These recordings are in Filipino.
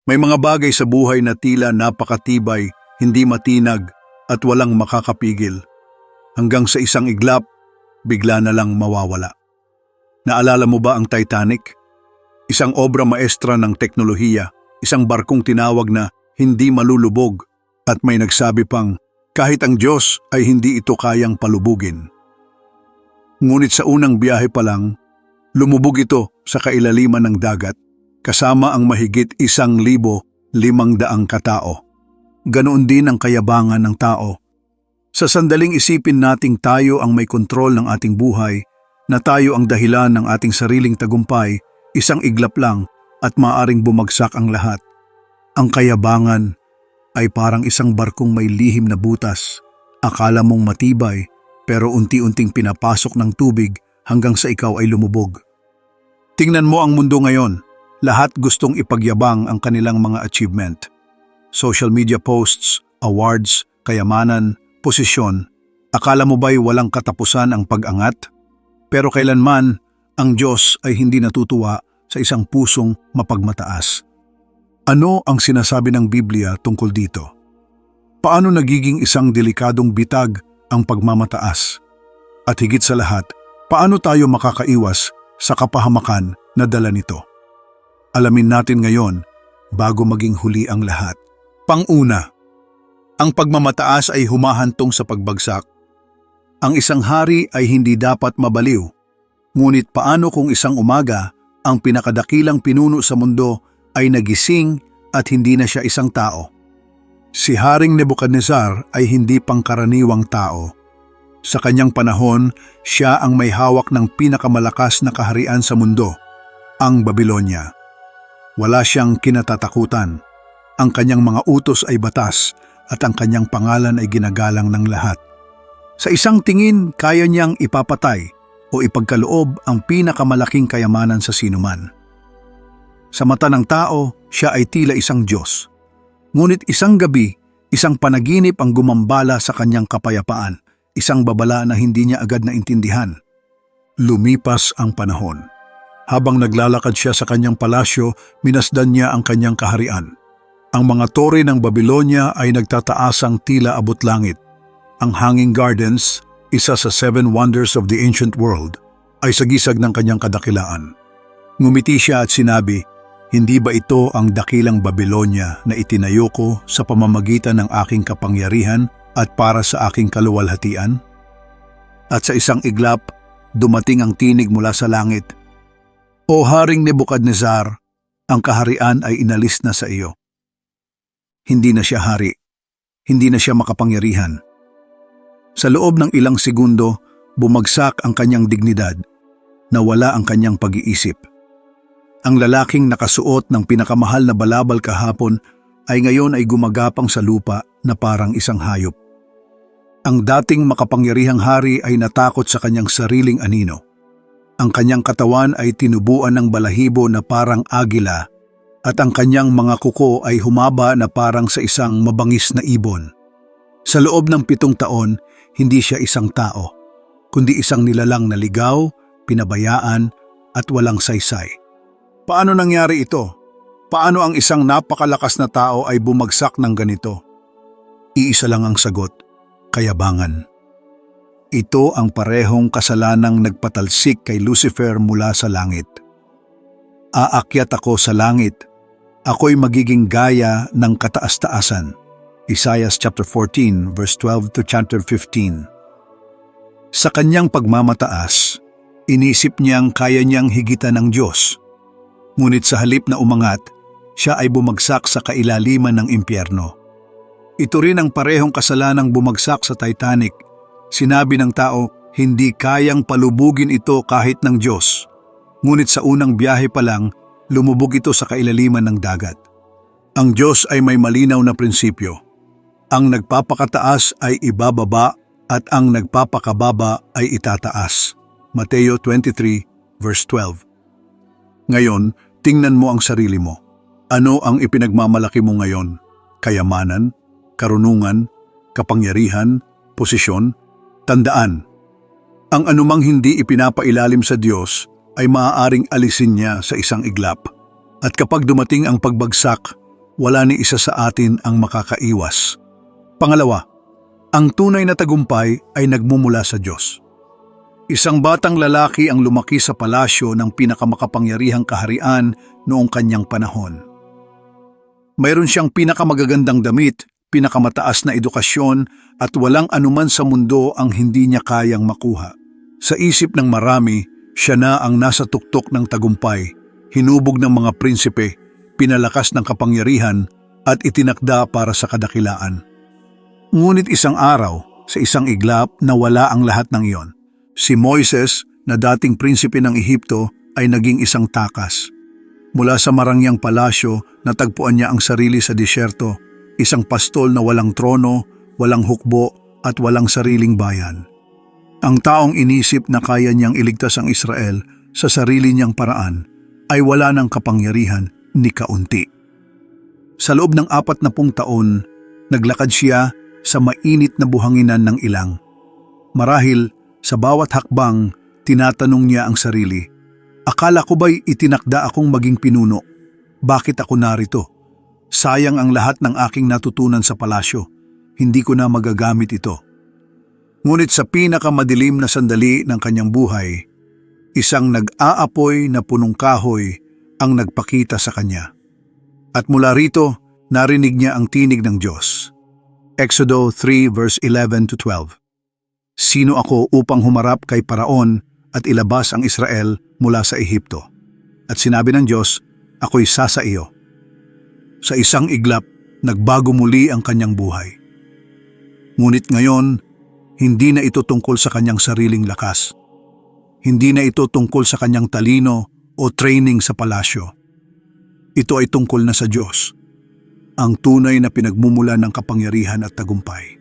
May mga bagay sa buhay na tila napakatibay, hindi matinag at walang makakapigil. Hanggang sa isang iglap, bigla na lang mawawala. Naalala mo ba ang Titanic? Isang obra maestra ng teknolohiya, isang barkong tinawag na hindi malulubog at may nagsabi pang kahit ang Diyos ay hindi ito kayang palubugin. Ngunit sa unang biyahe pa lang, lumubog ito sa kailaliman ng dagat kasama ang mahigit 1,500 katao. Ganoon din ang kayabangan ng tao. Sa sandaling isipin nating tayo ang may kontrol ng ating buhay, na tayo ang dahilan ng ating sariling tagumpay, isang iglap lang at maaring bumagsak ang lahat. Ang kayabangan ay parang isang barkong may lihim na butas. Akala mong matibay, pero unti-unting pinapasok ng tubig hanggang sa ikaw ay lumubog. Tingnan mo ang mundo ngayon. Lahat gustong ipagyabang ang kanilang mga achievement. Social media posts, awards, kayamanan, posisyon. Akala mo ba'y walang katapusan ang pag-angat? Pero kailanman, ang Diyos ay hindi natutuwa sa isang pusong mapagmataas. Ano ang sinasabi ng Biblia tungkol dito? Paano nagiging isang delikadong bitag ang pagmamataas? At higit sa lahat, paano tayo makakaiwas sa kapahamakan na dala nito? Alamin natin ngayon bago maging huli ang lahat. Pang-una, ang pagmamataas ay humahantong sa pagbagsak. Ang isang hari ay hindi dapat mabaliw. Ngunit paano kung isang umaga, ang pinakadakilang pinuno sa mundo ay nagising at hindi na siya isang tao? Si Haring Nebuchadnezzar ay hindi pangkaraniwang tao. Sa kanyang panahon, siya ang may hawak ng pinakamalakas na kaharian sa mundo, ang Babylonia. Wala siyang kinatatakutan. Ang kanyang mga utos ay batas at ang kanyang pangalan ay ginagalang ng lahat. Sa isang tingin, kaya niyang ipapatay o ipagkaloob ang pinakamalaking kayamanan sa sinuman. Sa mata ng tao, siya ay tila isang Diyos. Ngunit isang gabi, isang panaginip ang gumambala sa kanyang kapayapaan, isang babala na hindi niya agad naintindihan. Lumipas ang panahon. Habang naglalakad siya sa kanyang palasyo, minasdan niya ang kanyang kaharian. Ang mga tore ng Babylonia ay nagtataasang tila abot langit. Ang Hanging Gardens, isa sa 7 wonders of the ancient world, ay sagisag ng kanyang kadakilaan. Ngumiti siya at sinabi, "Hindi ba ito ang dakilang Babylonia na itinayo ko sa pamamagitan ng aking kapangyarihan at para sa aking kaluwalhatian?" At sa isang iglap, dumating ang tinig mula sa langit, "O Haring Nebuchadnezzar, ang kaharian ay inalis na sa iyo." Hindi na siya hari. Hindi na siya makapangyarihan. Sa loob ng ilang segundo, bumagsak ang kanyang dignidad. Nawala ang kanyang pag-iisip. Ang lalaking nakasuot ng pinakamahal na balabal kahapon ay ngayon ay gumagapang sa lupa na parang isang hayop. Ang dating makapangyarihang hari ay natakot sa kanyang sariling anino. Ang kanyang katawan ay tinubuan ng balahibo na parang agila at ang kanyang mga kuko ay humaba na parang sa isang mabangis na ibon. Sa loob ng 7 taon, hindi siya isang tao, kundi isang nilalang na ligaw, pinabayaan at walang saysay. Paano nangyari ito? Paano ang isang napakalakas na tao ay bumagsak ng ganito? Iisa lang ang sagot, kayabangan. Ito ang parehong kasalanang nagpatalsik kay Lucifer mula sa langit. Aakyat ako sa langit. Ako'y magiging gaya ng kataas-taasan. Isaiah chapter 14 verse 12 to chapter 15. Sa kanyang pagmamataas, inisip niyang kaya niyang higitan ng Diyos. Ngunit sa halip na umangat, siya ay bumagsak sa kailaliman ng impyerno. Ito rin ang parehong kasalanang bumagsak sa Titanic. Sinabi ng tao, hindi kayang palubugin ito kahit ng Diyos. Ngunit sa unang biyahe pa lang, lumubog ito sa kailaliman ng dagat. Ang Diyos ay may malinaw na prinsipyo. Ang nagpapakataas ay ibababa at ang nagpapakababa ay itataas. Mateo 23 verse 12. Ngayon, tingnan mo ang sarili mo. Ano ang ipinagmamalaki mo ngayon? Kayamanan, karunungan, kapangyarihan, posisyon? Tandaan, ang anumang hindi ipinapailalim sa Diyos ay maaaring alisin niya sa isang iglap. At kapag dumating ang pagbagsak, wala ni isa sa atin ang makakaiwas. Pangalawa, ang tunay na tagumpay ay nagmumula sa Diyos. Isang batang lalaki ang lumaki sa palasyo ng pinakamakapangyarihang kaharian noong kanyang panahon. Mayroon siyang pinakamagagandang damit, pinakamataas na edukasyon at walang anuman sa mundo ang hindi niya kayang makuha. Sa isip ng marami, siya na ang nasa tuktok ng tagumpay, hinubog ng mga prinsipe, pinalakas ng kapangyarihan at itinakda para sa kadakilaan. Ngunit isang araw, sa isang iglap, nawala ang lahat ng iyon. Si Moises, na dating prinsipe ng Ehipto, ay naging isang takas. Mula sa marangyang palasyo, natagpuan niya ang sarili sa disyerto, isang pastol na walang trono, walang hukbo at walang sariling bayan. Ang taong inisip na kaya niyang iligtas ang Israel sa sarili niyang paraan ay wala ng kapangyarihan ni kaunti. Sa loob ng 40 taon, naglakad siya sa mainit na buhanginan ng ilang. Marahil, sa bawat hakbang, tinatanong niya ang sarili, akala ko ba'y itinakda akong maging pinuno? Bakit ako narito? Sayang ang lahat ng aking natutunan sa palasyo. Hindi ko na magagamit ito. Ngunit sa pinakamadilim na sandali ng kanyang buhay, isang nag-aapoy na punong kahoy ang nagpakita sa kanya. At mula rito, narinig niya ang tinig ng Diyos. Exodo 3 verse 11 to 12. Sino ako upang humarap kay Paraon at ilabas ang Israel mula sa Ehipto? At sinabi ng Diyos, ako'y sasa iyo. Sa isang iglap, nagbago muli ang kanyang buhay. Ngunit ngayon, hindi na ito tungkol sa kanyang sariling lakas. Hindi na ito tungkol sa kanyang talino o training sa palasyo. Ito ay tungkol na sa Diyos, ang tunay na pinagmumulan ng kapangyarihan at tagumpay.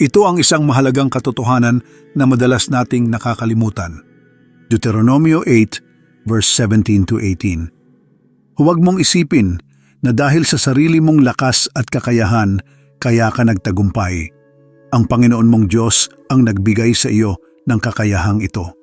Ito ang isang mahalagang katotohanan na madalas nating nakakalimutan. Deuteronomio 8 verse 17 to 18. Huwag mong isipin na dahil sa sarili mong lakas at kakayahan, kaya ka nagtagumpay. Ang Panginoon mong Diyos ang nagbigay sa iyo ng kakayahang ito.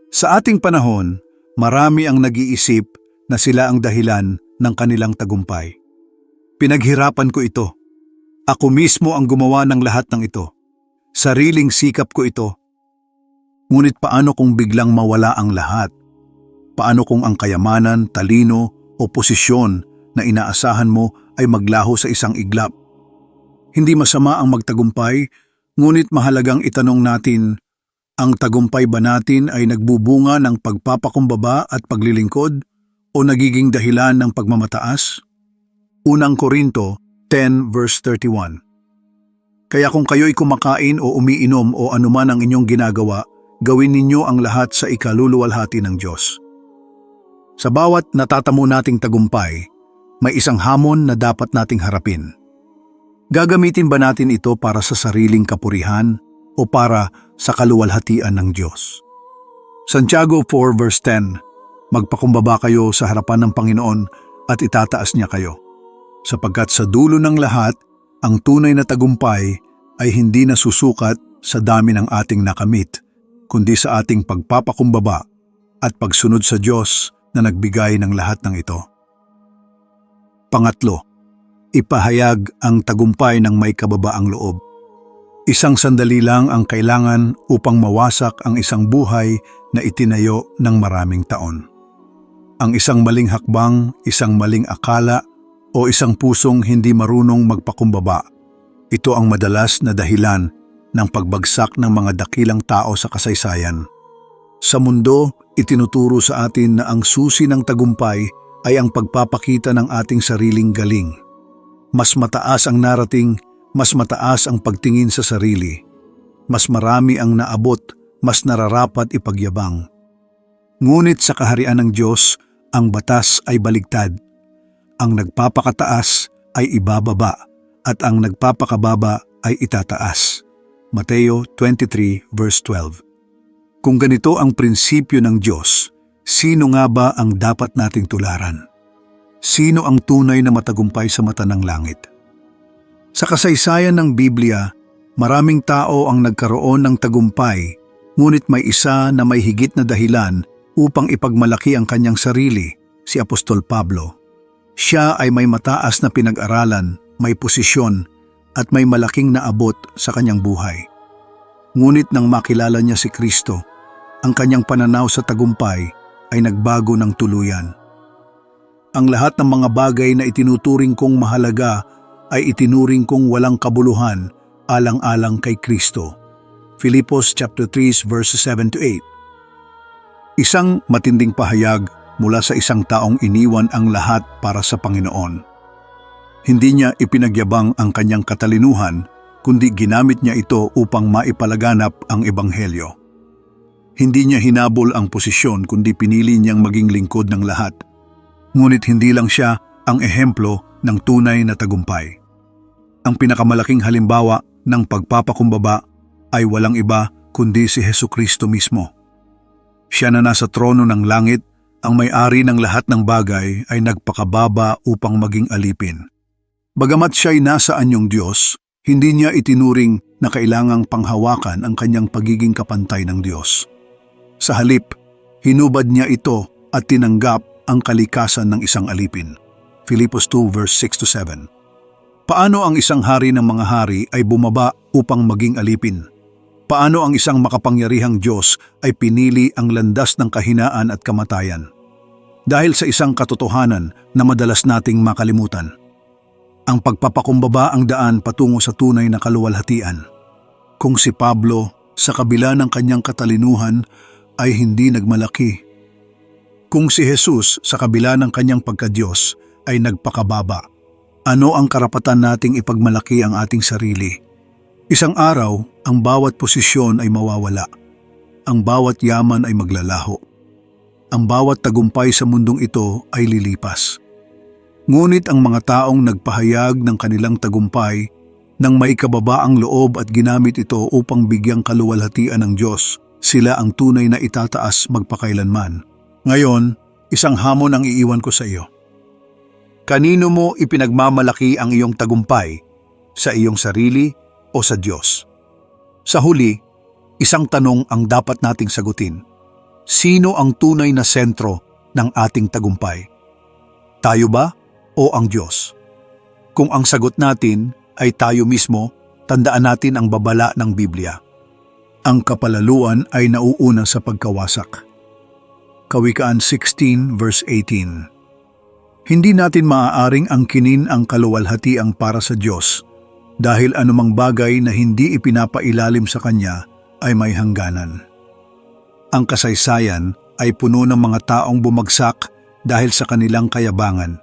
Sa ating panahon, marami ang nag-iisip na sila ang dahilan ng kanilang tagumpay. Pinaghirapan ko ito. Ako mismo ang gumawa ng lahat ng ito. Sariling sikap ko ito. Ngunit paano kung biglang mawala ang lahat? Paano kung ang kayamanan, talino o posisyon na inaasahan mo ay maglaho sa isang iglap? Hindi masama ang magtagumpay, ngunit mahalagang itanong natin, ang tagumpay ba natin ay nagbubunga ng pagpapakumbaba at paglilingkod o nagiging dahilan ng pagmamataas? Unang Korinto 10 verse 31. Kaya kung kayo'y kumakain o umiinom o anuman ang inyong ginagawa, gawin ninyo ang lahat sa ikaluluwalhati ng Diyos. Sa bawat natatamo nating tagumpay, may isang hamon na dapat nating harapin. Gagamitin ba natin ito para sa sariling kapurihan o para sa kaluwalhatian ng Diyos? Santiago 4 verse 10, magpakumbaba kayo sa harapan ng Panginoon at itataas niya kayo. Sapagkat sa dulo ng lahat, ang tunay na tagumpay ay hindi nasusukat sa dami ng ating nakamit, kundi sa ating pagpapakumbaba at pagsunod sa Diyos na nagbigay ng lahat ng ito. Pangatlo, ipahayag ang tagumpay ng may kababaang loob. Isang sandali lang ang kailangan upang mawasak ang isang buhay na itinayo ng maraming taon. Ang isang maling hakbang, isang maling akala, o isang pusong hindi marunong magpakumbaba. Ito ang madalas na dahilan ng pagbagsak ng mga dakilang tao sa kasaysayan. Sa mundo, itinuturo sa atin na ang susi ng tagumpay ay ang pagpapakita ng ating sariling galing. Mas mataas ang narating, mas mataas ang pagtingin sa sarili. Mas marami ang naabot, mas nararapat ipagyabang. Ngunit sa kaharian ng Diyos, ang batas ay baligtad. Ang nagpapakataas ay ibababa at ang nagpapakababa ay itataas. Mateo 23 verse 12. Kung ganito ang prinsipyo ng Diyos, sino nga ba ang dapat nating tularan? Sino ang tunay na matagumpay sa mata ng langit? Sa kasaysayan ng Biblia, maraming tao ang nagkaroon ng tagumpay, ngunit may isa na may higit na dahilan upang ipagmalaki ang kanyang sarili, si Apostol Pablo. Siya ay may mataas na pinag-aralan, may posisyon, at may malaking naabot sa kanyang buhay. Ngunit nang makilala niya si Kristo, ang kanyang pananaw sa tagumpay ay nagbago ng tuluyan. Ang lahat ng mga bagay na itinuturing kong mahalaga ay itinuring kong walang kabuluhan alang-alang kay Kristo. Filipos chapter 3 verses 7 to 8. Isang matinding pahayag mula sa isang taong iniwan ang lahat para sa Panginoon. Hindi niya ipinagyabang ang kanyang katalinuhan, kundi ginamit niya ito upang maipalaganap ang Ebanghelyo. Hindi niya hinabol ang posisyon, kundi pinili niyang maging lingkod ng lahat. Ngunit hindi lang siya ang ehemplo ng tunay na tagumpay. Ang pinakamalaking halimbawa ng pagpapakumbaba ay walang iba kundi si Hesukristo mismo. Siya na nasa trono ng langit, ang may-ari ng lahat ng bagay, ay nagpakababa upang maging alipin. Bagamat siya'y nasa anyong Diyos, hindi niya itinuring na kailangang panghawakan ang kanyang pagiging kapantay ng Diyos. Sa halip, hinubad niya ito at tinanggap ang kalikasan ng isang alipin. Filipos 2 verse 6 to 7. Paano ang isang hari ng mga hari ay bumaba upang maging alipin? Paano ang isang makapangyarihang Diyos ay pinili ang landas ng kahinaan at kamatayan? Dahil sa isang katotohanan na madalas nating makalimutan. Ang pagpapakumbaba ang daan patungo sa tunay na kaluwalhatian. Kung si Pablo, sa kabila ng kanyang katalinuhan, ay hindi nagmalaki. Kung si Jesus, sa kabila ng kanyang pagkadiyos, ay nagpakababa, ano ang karapatan nating ipagmalaki ang ating sarili? Isang araw, ang bawat posisyon ay mawawala. Ang bawat yaman ay maglalaho. Ang bawat tagumpay sa mundong ito ay lilipas. Ngunit ang mga taong nagpahayag ng kanilang tagumpay nang may kababaang loob at ginamit ito upang bigyang kaluwalhatian ng Diyos, sila ang tunay na itataas magpakailanman. Ngayon, isang hamon ang iiwan ko sa iyo. Kanino mo ipinagmamalaki ang iyong tagumpay? Sa iyong sarili o sa Diyos? Sa huli, isang tanong ang dapat nating sagutin. Sino ang tunay na sentro ng ating tagumpay? Tayo ba o ang Diyos? Kung ang sagot natin ay tayo mismo, tandaan natin ang babala ng Biblia. Ang kapalaluan ay nauuna sa pagkawasak. Kawikaan 16 verse 18. Hindi natin maaaring angkinin ang kaluwalhatiang para sa Diyos dahil anumang bagay na hindi ipinapailalim sa Kanya ay may hangganan. Ang kasaysayan ay puno ng mga taong bumagsak dahil sa kanilang kayabangan,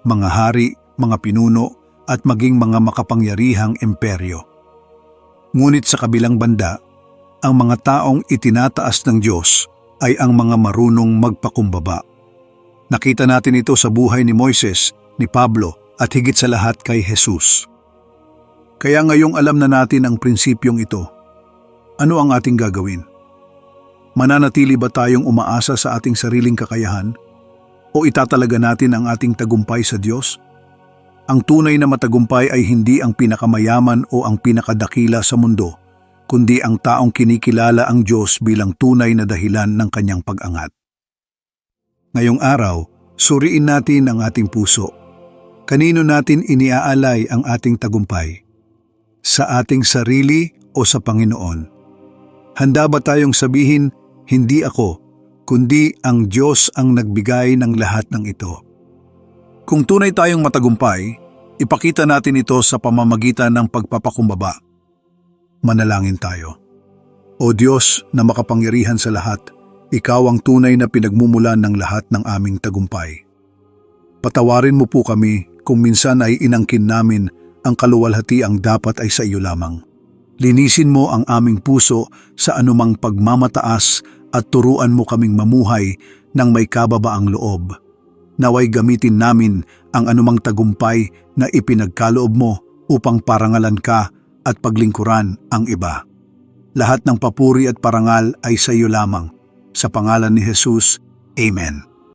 mga hari, mga pinuno at maging mga makapangyarihang imperyo. Ngunit sa kabilang banda, ang mga taong itinataas ng Diyos ay ang mga marunong magpakumbaba. Nakita natin ito sa buhay ni Moises, ni Pablo at higit sa lahat kay Jesus. Kaya ngayong alam na natin ang prinsipyong ito, ano ang ating gagawin? Mananatili ba tayong umaasa sa ating sariling kakayahan? O itatalaga natin ang ating tagumpay sa Diyos? Ang tunay na matagumpay ay hindi ang pinakamayaman o ang pinakadakila sa mundo, kundi ang taong kinikilala ang Diyos bilang tunay na dahilan ng kanyang pag-angat. Ngayong araw, suriin natin ang ating puso. Kanino natin iniaalay ang ating tagumpay? Sa ating sarili o sa Panginoon? Handa ba tayong sabihin, hindi ako, kundi ang Diyos ang nagbigay ng lahat ng ito? Kung tunay tayong matagumpay, ipakita natin ito sa pamamagitan ng pagpapakumbaba. Manalangin tayo. O Diyos na makapangyarihan sa lahat, Ikaw ang tunay na pinagmumulan ng lahat ng aming tagumpay. Patawarin mo po kami kung minsan ay inangkin namin ang kaluwalhatiang dapat ay sa iyo lamang. Linisin mo ang aming puso sa anumang pagmamataas at turuan mo kaming mamuhay ng may kababaang loob. Naway gamitin namin ang anumang tagumpay na ipinagkaloob mo upang parangalan ka at paglingkuran ang iba. Lahat ng papuri at parangal ay sa iyo lamang. Sa pangalan ni Jesus, Amen.